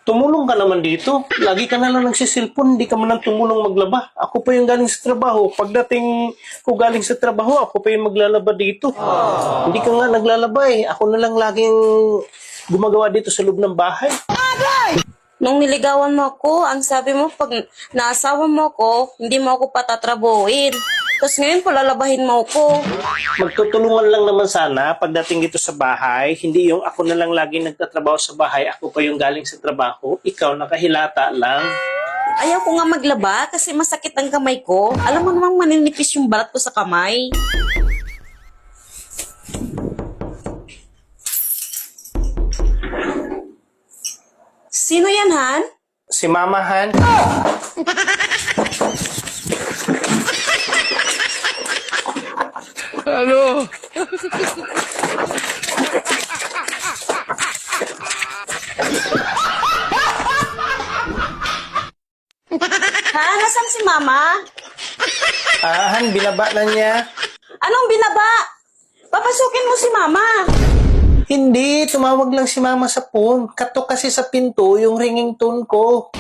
Tumulong ka naman dito. Lagi ka na lang nagsisilpon, hindi ka man lang tumulong maglaba. Ako pa yung galing sa trabaho. Pagdating ko galing sa trabaho, ako pa yung maglalaba dito. Hindi ka nga naglalaba eh. Ako na lang laging gumagawa dito sa loob ng bahay. Nung niligawan mo ako, ang sabi mo, pag naasawa mo ako, hindi mo ako patatrabuhin. Tapos ngayon, palalabahin mo ako. Magtutulungan lang naman sana pagdating dito sa bahay. Hindi yung ako na lang lagi nagtatrabaho sa bahay, ako pa yung galing sa trabaho, ikaw nakahilata lang. Ayaw ko nga maglaba kasi masakit ang kamay ko. Alam mo namang maninipis yung balat ko sa kamay. Sino yan, Han? Si Mamahan, Ano? Ha? Nasaan si Mama? Han, binaba na niya. Anong binaba? Papasukin mo si Mama. Hindi, tumawag lang si Mama sa phone. Katok kasi sa pinto yung ringing tone ko.